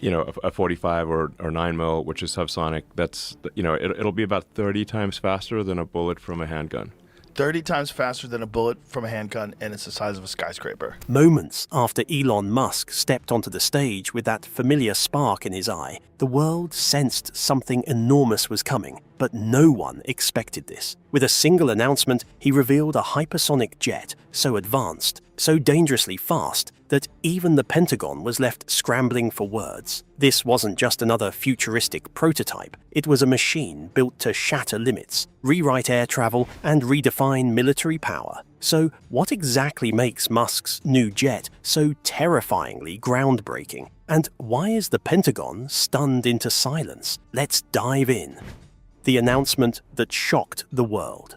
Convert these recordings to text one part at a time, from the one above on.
a 45 or 9 mil, which is subsonic. It'll be about 30 times faster than a bullet from a handgun. 30 times faster than a bullet from a handgun, and it's the size of a skyscraper. Moments after Elon Musk stepped onto the stage with that familiar spark in his eye, the world sensed something enormous was coming, but no one expected this. With a single announcement, he revealed a hypersonic jet so advanced, so dangerously fast, that even the Pentagon was left scrambling for words. This wasn't just another futuristic prototype. It was a machine built to shatter limits, rewrite air travel, and redefine military power. So what exactly makes Musk's new jet so terrifyingly groundbreaking? And why is the Pentagon stunned into silence? Let's dive in. The announcement that shocked the world.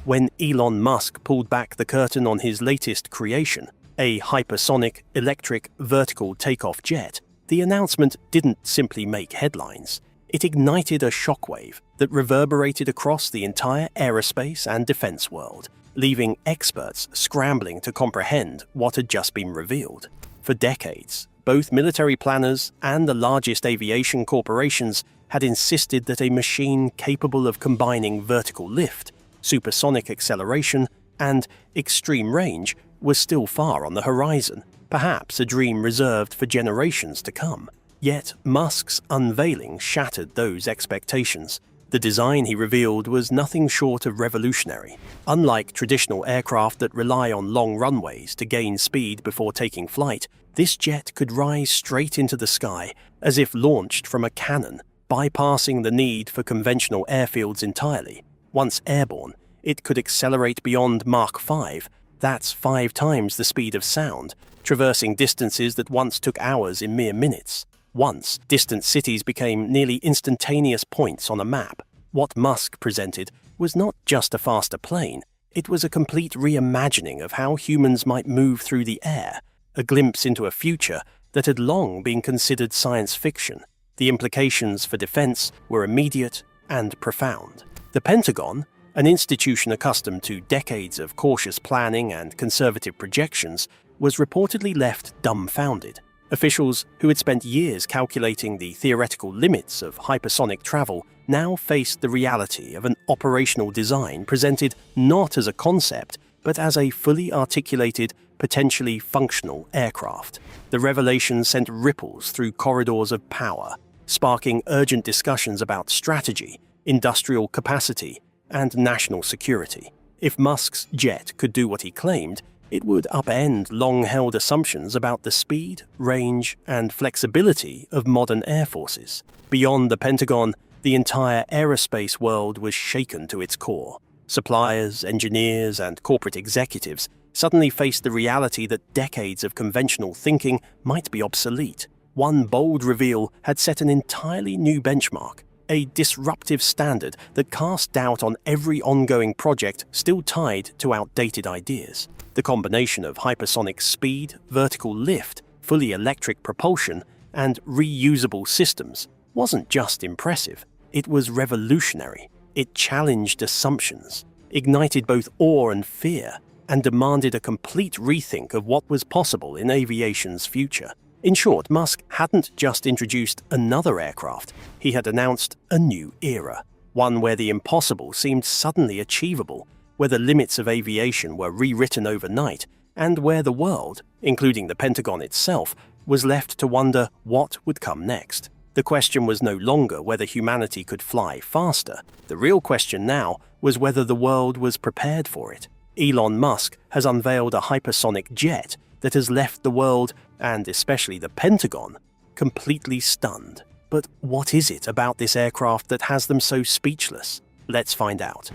When Elon Musk pulled back the curtain on his latest creation, a hypersonic electric vertical takeoff jet, the announcement didn't simply make headlines. It ignited a shockwave that reverberated across the entire aerospace and defense world, leaving experts scrambling to comprehend what had just been revealed. For decades, both military planners and the largest aviation corporations had insisted that a machine capable of combining vertical lift, supersonic acceleration, and extreme range was still far on the horizon, perhaps a dream reserved for generations to come. Yet Musk's unveiling shattered those expectations. The design he revealed was nothing short of revolutionary. Unlike traditional aircraft that rely on long runways to gain speed before taking flight, this jet could rise straight into the sky as if launched from a cannon, bypassing the need for conventional airfields entirely. Once airborne, it could accelerate beyond Mach 5, that's 5 times the speed of sound, traversing distances that once took hours in mere minutes. Once, distant cities became nearly instantaneous points on a map. What Musk presented was not just a faster plane, it was a complete reimagining of how humans might move through the air, a glimpse into a future that had long been considered science fiction. The implications for defense were immediate and profound. The Pentagon, an institution accustomed to decades of cautious planning and conservative projections, was reportedly left dumbfounded. Officials who had spent years calculating the theoretical limits of hypersonic travel now faced the reality of an operational design presented not as a concept, but as a fully articulated, potentially functional aircraft. The revelation sent ripples through corridors of power, sparking urgent discussions about strategy, industrial capacity, and national security. If Musk's jet could do what he claimed, it would upend long-held assumptions about the speed, range, and flexibility of modern air forces. Beyond the Pentagon, the entire aerospace world was shaken to its core. Suppliers, engineers, and corporate executives suddenly faced the reality that decades of conventional thinking might be obsolete. One bold reveal had set an entirely new benchmark, a disruptive standard that cast doubt on every ongoing project still tied to outdated ideas. The combination of hypersonic speed, vertical lift, fully electric propulsion, and reusable systems wasn't just impressive, it was revolutionary. It challenged assumptions, ignited both awe and fear, and demanded a complete rethink of what was possible in aviation's future. In short, Musk hadn't just introduced another aircraft, he had announced a new era, one where the impossible seemed suddenly achievable, where the limits of aviation were rewritten overnight, and where the world, including the Pentagon itself, was left to wonder what would come next. The question was no longer whether humanity could fly faster. The real question now was whether the world was prepared for it. Elon Musk has unveiled a hypersonic jet that has left the world, and especially the Pentagon, completely stunned. But what is it about this aircraft that has them so speechless? Let's find out.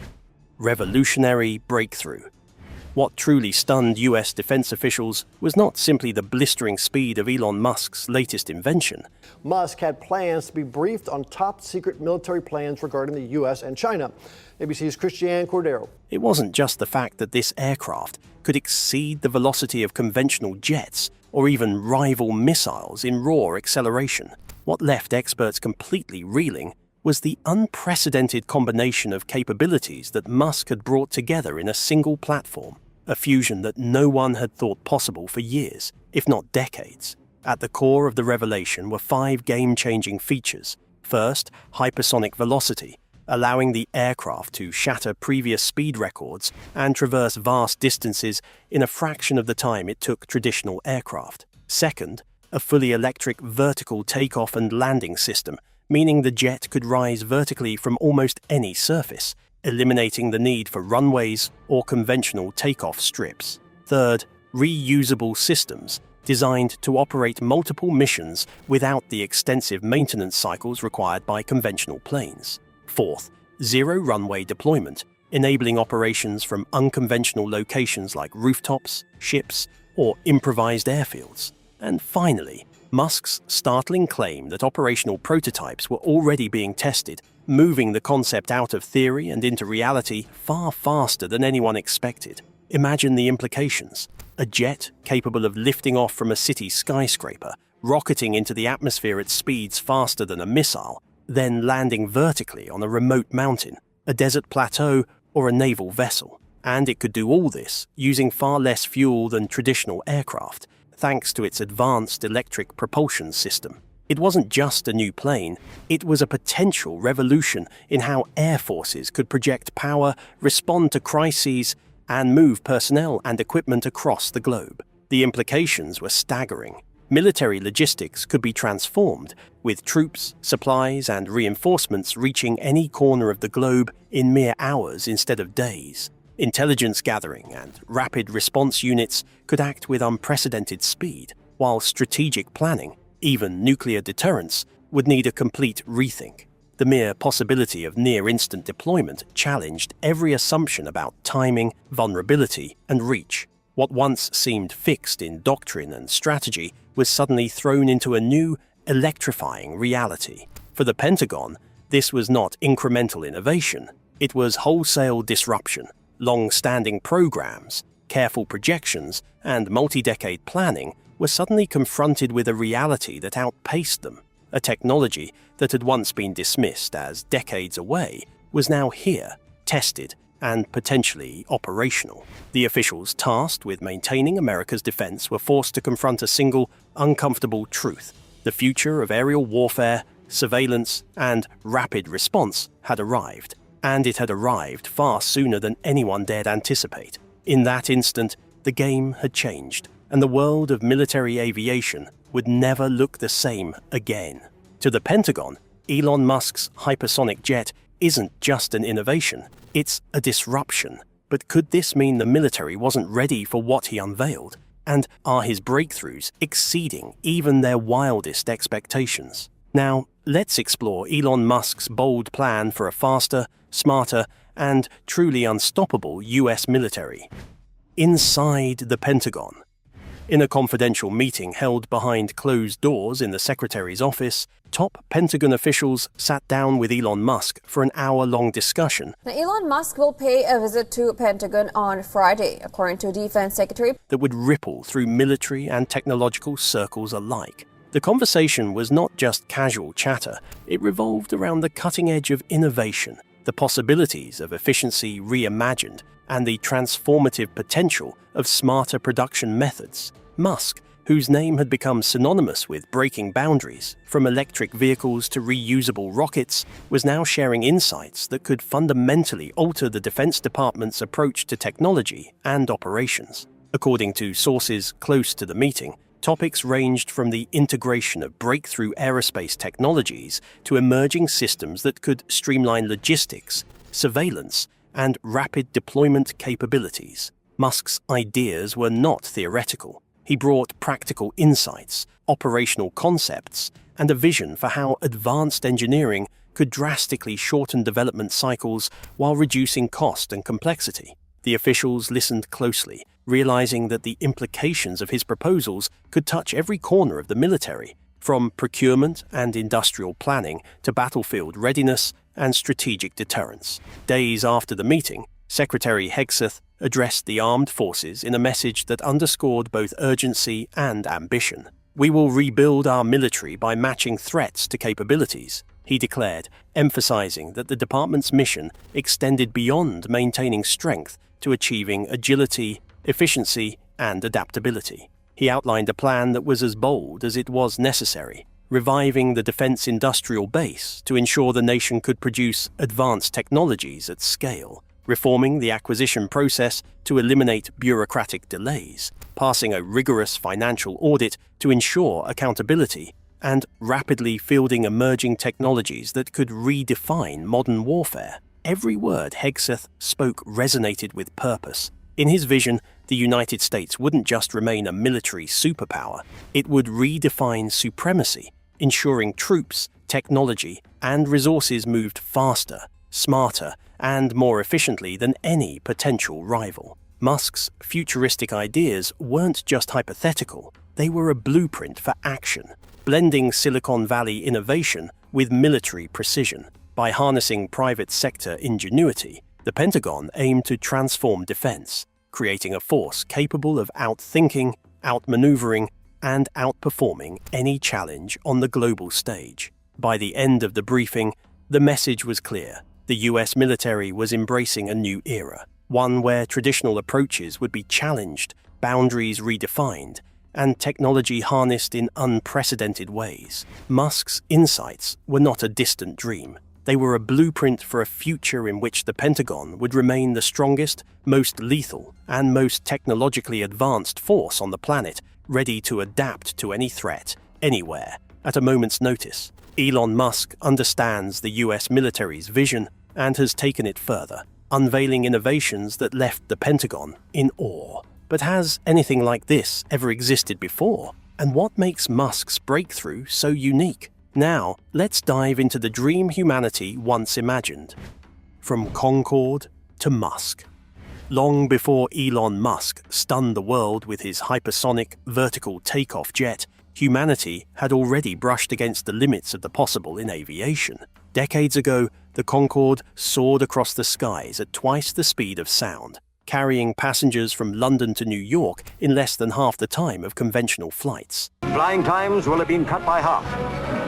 Revolutionary breakthrough. What truly stunned US defense officials was not simply the blistering speed of Elon Musk's latest invention. Musk had plans to be briefed on top secret military plans regarding the US and China. ABC's Christiane Cordero. It wasn't just the fact that this aircraft could exceed the velocity of conventional jets or even rival missiles in raw acceleration. What left experts completely reeling was the unprecedented combination of capabilities that Musk had brought together in a single platform, a fusion that no one had thought possible for years, if not decades. At the core of the revelation were 5 game-changing features. First, hypersonic velocity, allowing the aircraft to shatter previous speed records and traverse vast distances in a fraction of the time it took traditional aircraft. Second, a fully electric vertical takeoff and landing system, meaning the jet could rise vertically from almost any surface, eliminating the need for runways or conventional takeoff strips. Third, reusable systems, designed to operate multiple missions without the extensive maintenance cycles required by conventional planes. Fourth, zero runway deployment, enabling operations from unconventional locations like rooftops, ships, or improvised airfields. And finally, Musk's startling claim that operational prototypes were already being tested, moving the concept out of theory and into reality far faster than anyone expected. Imagine the implications. A jet capable of lifting off from a city skyscraper, rocketing into the atmosphere at speeds faster than a missile, then landing vertically on a remote mountain, a desert plateau, or a naval vessel. And it could do all this using far less fuel than traditional aircraft, thanks to its advanced electric propulsion system. It wasn't just a new plane, it was a potential revolution in how air forces could project power, respond to crises, and move personnel and equipment across the globe. The implications were staggering. Military logistics could be transformed, with troops, supplies, and reinforcements reaching any corner of the globe in mere hours instead of days. Intelligence gathering and rapid response units could act with unprecedented speed, while strategic planning, even nuclear deterrence, would need a complete rethink. The mere possibility of near-instant deployment challenged every assumption about timing, vulnerability, and reach. What once seemed fixed in doctrine and strategy was suddenly thrown into a new, electrifying reality. For the Pentagon, this was not incremental innovation. It was wholesale disruption. Long-standing programs, careful projections, and multi-decade planning were suddenly confronted with a reality that outpaced them. A technology that had once been dismissed as decades away was now here, tested, and potentially operational. The officials tasked with maintaining America's defense were forced to confront a single, uncomfortable truth. The future of aerial warfare, surveillance, and rapid response had arrived, and it had arrived far sooner than anyone dared anticipate. In that instant, the game had changed, and the world of military aviation would never look the same again. To the Pentagon, Elon Musk's hypersonic jet isn't just an innovation, it's a disruption. But could this mean the military wasn't ready for what he unveiled? And are his breakthroughs exceeding even their wildest expectations? Now, let's explore Elon Musk's bold plan for a faster, smarter, and truly unstoppable US military. Inside the Pentagon. In a confidential meeting held behind closed doors in the Secretary's office, top Pentagon officials sat down with Elon Musk for an hour-long discussion. Now, Elon Musk will pay a visit to Pentagon on Friday, according to Defense Secretary. That would ripple through military and technological circles alike. The conversation was not just casual chatter, it revolved around the cutting edge of innovation, the possibilities of efficiency reimagined, and the transformative potential of smarter production methods. Musk, whose name had become synonymous with breaking boundaries, from electric vehicles to reusable rockets, was now sharing insights that could fundamentally alter the Defense Department's approach to technology and operations. According to sources close to the meeting, topics ranged from the integration of breakthrough aerospace technologies to emerging systems that could streamline logistics, surveillance, and rapid deployment capabilities. Musk's ideas were not theoretical. He brought practical insights, operational concepts, and a vision for how advanced engineering could drastically shorten development cycles while reducing cost and complexity. The officials listened closely, realizing that the implications of his proposals could touch every corner of the military, from procurement and industrial planning to battlefield readiness and strategic deterrence. Days after the meeting, Secretary Hegseth addressed the armed forces in a message that underscored both urgency and ambition. "We will rebuild our military by matching threats to capabilities," he declared, emphasizing that the department's mission extended beyond maintaining strength to achieving agility, efficiency, and adaptability. He outlined a plan that was as bold as it was necessary, reviving the defense industrial base to ensure the nation could produce advanced technologies at scale, reforming the acquisition process to eliminate bureaucratic delays, passing a rigorous financial audit to ensure accountability, and rapidly fielding emerging technologies that could redefine modern warfare. Every word Hegseth spoke resonated with purpose. In his vision, the United States wouldn't just remain a military superpower, it would redefine supremacy, ensuring troops, technology, and resources moved faster, smarter, and more efficiently than any potential rival. Musk's futuristic ideas weren't just hypothetical, they were a blueprint for action, blending Silicon Valley innovation with military precision. By harnessing private sector ingenuity, the Pentagon aimed to transform defense, creating a force capable of outthinking, outmaneuvering, and outperforming any challenge on the global stage. By the end of the briefing, the message was clear. The US military was embracing a new era, one where traditional approaches would be challenged, boundaries redefined, and technology harnessed in unprecedented ways. Musk's insights were not a distant dream. They were a blueprint for a future in which the Pentagon would remain the strongest, most lethal, and most technologically advanced force on the planet, ready to adapt to any threat, anywhere, at a moment's notice. Elon Musk understands the US military's vision and has taken it further, unveiling innovations that left the Pentagon in awe. But has anything like this ever existed before? And what makes Musk's breakthrough so unique? Now, let's dive into the dream humanity once imagined. From Concorde to Musk. Long before Elon Musk stunned the world with his hypersonic vertical takeoff jet, humanity had already brushed against the limits of the possible in aviation. Decades ago, the Concorde soared across the skies at twice the speed of sound, carrying passengers from London to New York in less than half the time of conventional flights. Flying times will have been cut by half.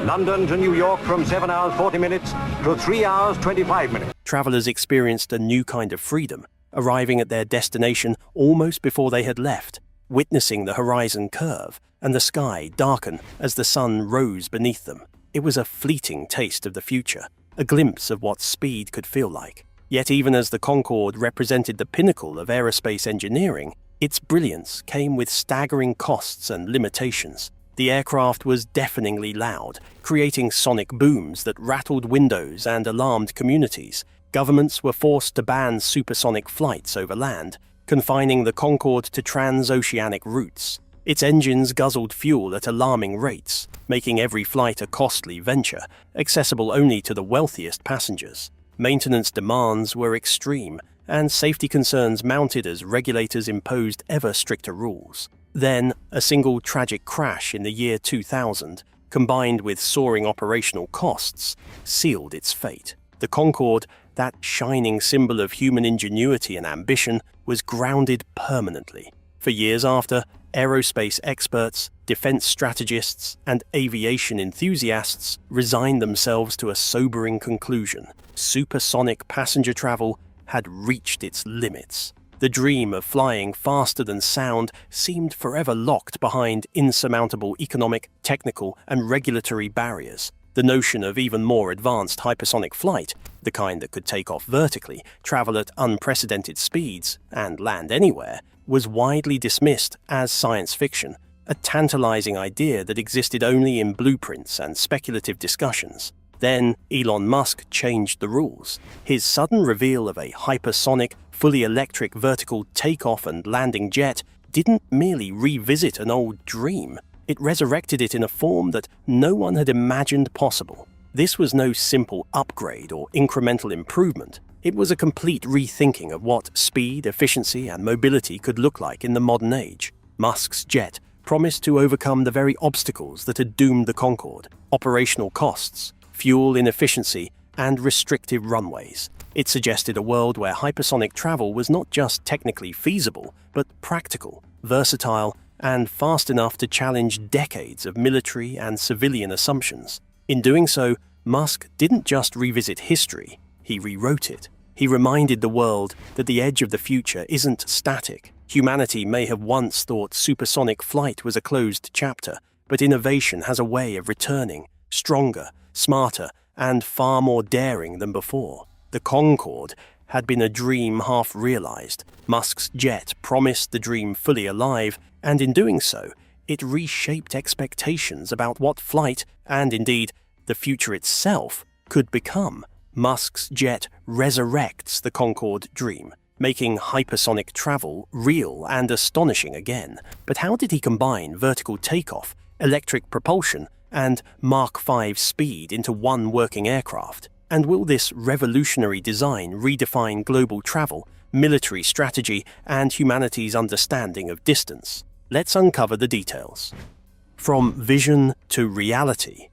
London to New York from 7 hours 40 minutes to 3 hours 25 minutes. Travelers experienced a new kind of freedom, arriving at their destination almost before they had left, witnessing the horizon curve and the sky darken as the sun rose beneath them. It was a fleeting taste of the future, a glimpse of what speed could feel like. Yet even as the Concorde represented the pinnacle of aerospace engineering, its brilliance came with staggering costs and limitations. The aircraft was deafeningly loud, creating sonic booms that rattled windows and alarmed communities. Governments were forced to ban supersonic flights over land, confining the Concorde to transoceanic routes. Its engines guzzled fuel at alarming rates, making every flight a costly venture, accessible only to the wealthiest passengers. Maintenance demands were extreme, and safety concerns mounted as regulators imposed ever stricter rules. Then, a single tragic crash in the year 2000, combined with soaring operational costs, sealed its fate. The Concorde, that shining symbol of human ingenuity and ambition, was grounded permanently. For years after, aerospace experts, defense strategists, and aviation enthusiasts resigned themselves to a sobering conclusion. Supersonic passenger travel had reached its limits. The dream of flying faster than sound seemed forever locked behind insurmountable economic, technical, and regulatory barriers. The notion of even more advanced hypersonic flight, the kind that could take off vertically, travel at unprecedented speeds, and land anywhere, was widely dismissed as science fiction, a tantalizing idea that existed only in blueprints and speculative discussions. Then Elon Musk changed the rules. His sudden reveal of a hypersonic, fully electric vertical takeoff and landing jet didn't merely revisit an old dream. It resurrected it in a form that no one had imagined possible. This was no simple upgrade or incremental improvement. It was a complete rethinking of what speed, efficiency, and mobility could look like in the modern age. Musk's jet promised to overcome the very obstacles that had doomed the Concorde: operational costs, fuel inefficiency, and restrictive runways. It suggested a world where hypersonic travel was not just technically feasible, but practical, versatile, and fast enough to challenge decades of military and civilian assumptions. In doing so, Musk didn't just revisit history, he rewrote it. He reminded the world that the edge of the future isn't static, Humanity may have once thought supersonic flight was a closed chapter, but innovation has a way of returning, stronger, smarter, and far more daring than before. The Concorde had been a dream half realized. Musk's jet promised the dream fully alive, and in doing so, it reshaped expectations about what flight, and indeed the future itself, could become. Musk's jet resurrects the Concorde dream, making hypersonic travel real and astonishing again. But how did he combine vertical takeoff, electric propulsion, and Mach 5 speed into one working aircraft? And will this revolutionary design redefine global travel, military strategy, and humanity's understanding of distance? Let's uncover the details. From vision to reality.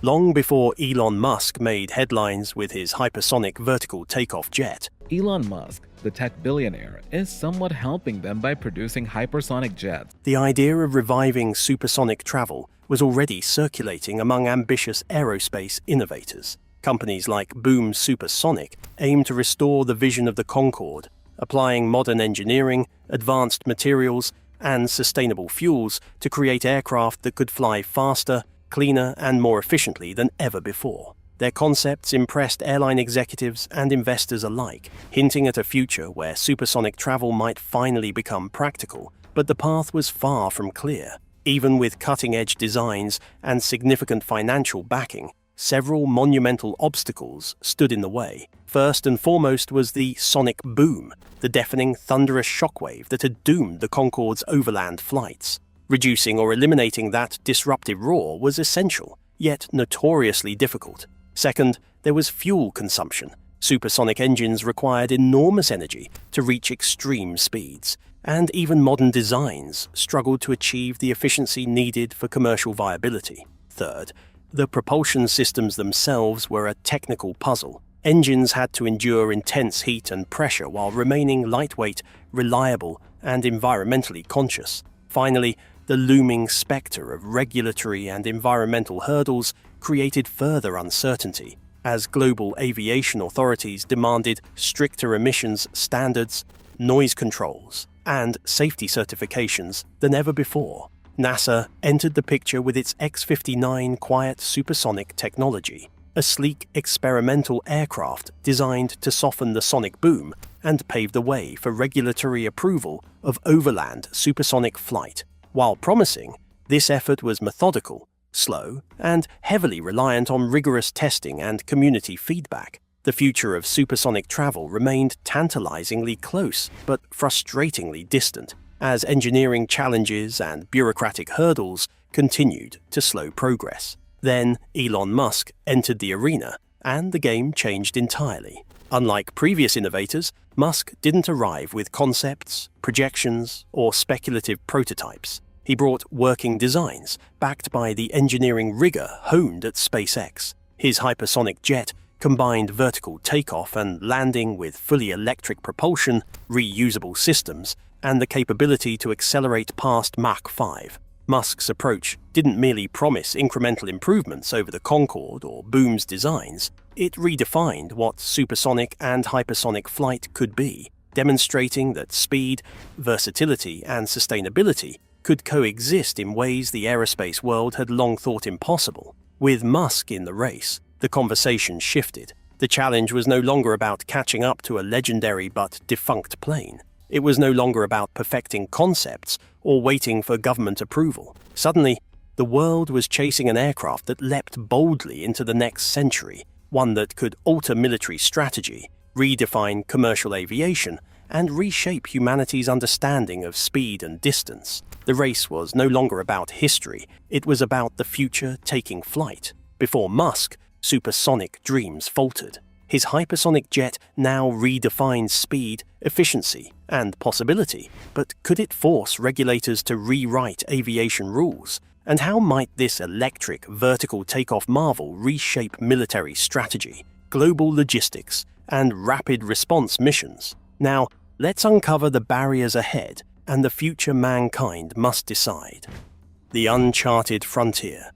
Long before Elon Musk made headlines with his hypersonic vertical takeoff jet, Elon Musk, the tech billionaire, is somewhat helping them by producing hypersonic jets. the idea of reviving supersonic travel was already circulating among ambitious aerospace innovators. Companies like Boom Supersonic aim to restore the vision of the Concorde, applying modern engineering, advanced materials, and sustainable fuels to create aircraft that could fly faster, cleaner, and more efficiently than ever before. Their concepts impressed airline executives and investors alike, hinting at a future where supersonic travel might finally become practical, but the path was far from clear. Even with cutting-edge designs and significant financial backing, several monumental obstacles stood in the way. First and foremost was the sonic boom, the deafening, thunderous shockwave that had doomed the Concorde's overland flights. Reducing or eliminating that disruptive roar was essential, yet notoriously difficult. Second, there was fuel consumption. Supersonic engines required enormous energy to reach extreme speeds, and even modern designs struggled to achieve the efficiency needed for commercial viability. Third, the propulsion systems themselves were a technical puzzle. Engines had to endure intense heat and pressure while remaining lightweight, reliable, and environmentally conscious. Finally, the looming spectre of regulatory and environmental hurdles created further uncertainty, as global aviation authorities demanded stricter emissions standards, noise controls, and safety certifications than ever before. NASA entered the picture with its X-59 quiet supersonic technology, a sleek experimental aircraft designed to soften the sonic boom and pave the way for regulatory approval of overland supersonic flight. While promising, this effort was methodical, slow, and heavily reliant on rigorous testing and community feedback. The future of supersonic travel remained tantalizingly close but frustratingly distant, as engineering challenges and bureaucratic hurdles continued to slow progress. Then Elon Musk entered the arena, and the game changed entirely. Unlike previous innovators, Musk didn't arrive with concepts, projections, or speculative prototypes. He brought working designs, backed by the engineering rigor honed at SpaceX. His hypersonic jet combined vertical takeoff and landing with fully electric propulsion, reusable systems, and the capability to accelerate past Mach 5. Musk's approach didn't merely promise incremental improvements over the Concorde or Boom's designs, it redefined what supersonic and hypersonic flight could be, demonstrating that speed, versatility, and sustainability could coexist in ways the aerospace world had long thought impossible. With Musk in the race, the conversation shifted. The challenge was no longer about catching up to a legendary but defunct plane. It was no longer about perfecting concepts or waiting for government approval. Suddenly, the world was chasing an aircraft that leapt boldly into the next century, one that could alter military strategy, redefine commercial aviation, and reshape humanity's understanding of speed and distance. The race was no longer about history, it was about the future taking flight. Before Musk, supersonic dreams faltered. His hypersonic jet now redefined speed, efficiency, and possibility. But could it force regulators to rewrite aviation rules? And how might this electric, vertical takeoff marvel reshape military strategy, global logistics, and rapid response missions? Now, let's uncover the barriers ahead and the future mankind must decide. The uncharted frontier.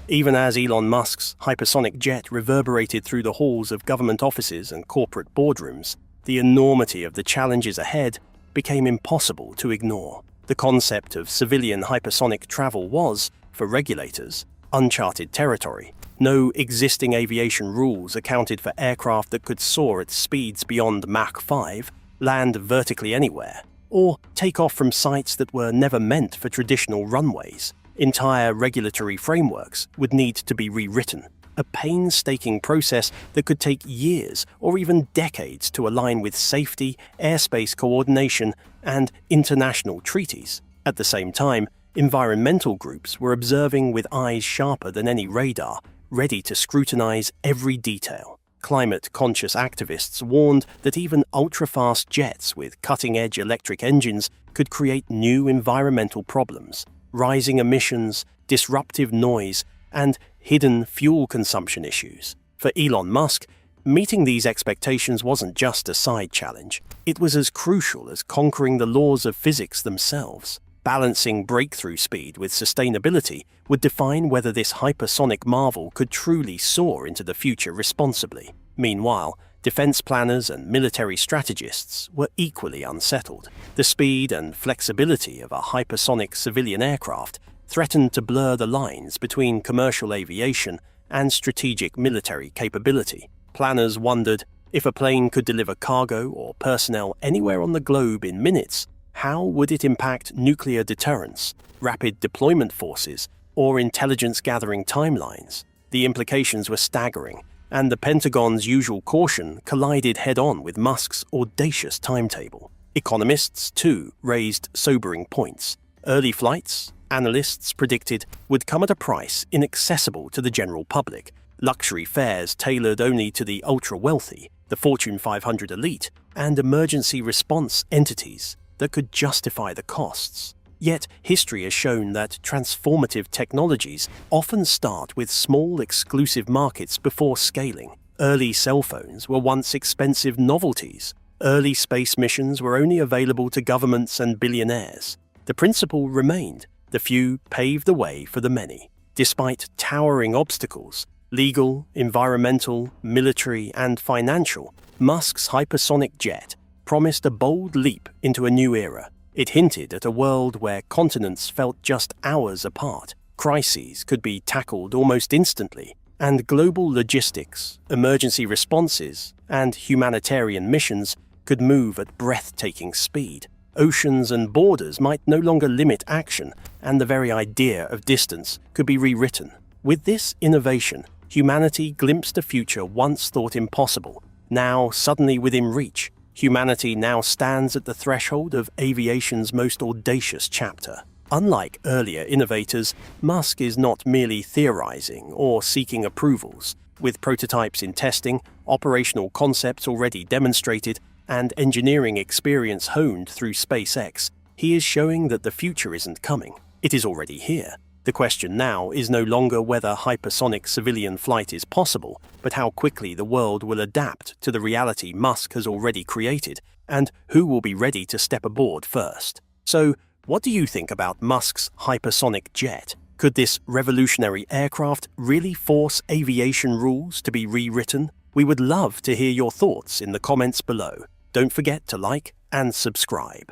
Even as Elon Musk's hypersonic jet reverberated through the halls of government offices and corporate boardrooms, the enormity of the challenges ahead became impossible to ignore. The concept of civilian hypersonic travel was, for regulators, uncharted territory. No existing aviation rules accounted for aircraft that could soar at speeds beyond Mach 5, land vertically anywhere, or take off from sites that were never meant for traditional runways. Entire regulatory frameworks would need to be rewritten, a painstaking process that could take years or even decades to align with safety, airspace coordination, and international treaties. At the same time, environmental groups were observing with eyes sharper than any radar, ready to scrutinize every detail. Climate-conscious activists warned that even ultra-fast jets with cutting-edge electric engines could create new environmental problems. Rising emissions, disruptive noise, and hidden fuel consumption issues. For Elon Musk, meeting these expectations wasn't just a side challenge. It was as crucial as conquering the laws of physics themselves. Balancing breakthrough speed with sustainability would define whether this hypersonic marvel could truly soar into the future responsibly. Meanwhile, defense planners and military strategists were equally unsettled. The speed and flexibility of a hypersonic civilian aircraft threatened to blur the lines between commercial aviation and strategic military capability. Planners wondered, if a plane could deliver cargo or personnel anywhere on the globe in minutes, how would it impact nuclear deterrence, rapid deployment forces, or intelligence-gathering timelines? The implications were staggering, and the Pentagon's usual caution collided head-on with Musk's audacious timetable. Economists, too, raised sobering points. Early flights, analysts predicted, would come at a price inaccessible to the general public. Luxury fares tailored only to the ultra-wealthy, the Fortune 500 elite, and emergency response entities that could justify the costs. Yet, history has shown that transformative technologies often start with small exclusive markets before scaling. Early cell phones were once expensive novelties. Early space missions were only available to governments and billionaires. The principle remained: the few paved the way for the many. Despite towering obstacles, legal, environmental, military, and financial, Musk's hypersonic jet promised a bold leap into a new era. It hinted at a world where continents felt just hours apart, crises could be tackled almost instantly, and global logistics, emergency responses, and humanitarian missions could move at breathtaking speed. Oceans and borders might no longer limit action, and the very idea of distance could be rewritten. With this innovation, humanity glimpsed a future once thought impossible, now suddenly within reach. Humanity now stands at the threshold of aviation's most audacious chapter. Unlike earlier innovators, Musk is not merely theorizing or seeking approvals. With prototypes in testing, operational concepts already demonstrated, and engineering experience honed through SpaceX, he is showing that the future isn't coming. It is already here. The question now is no longer whether hypersonic civilian flight is possible, but how quickly the world will adapt to the reality Musk has already created, and who will be ready to step aboard first. So, what do you think about Musk's hypersonic jet? Could this revolutionary aircraft really force aviation rules to be rewritten? We would love to hear your thoughts in the comments below. Don't forget to like and subscribe.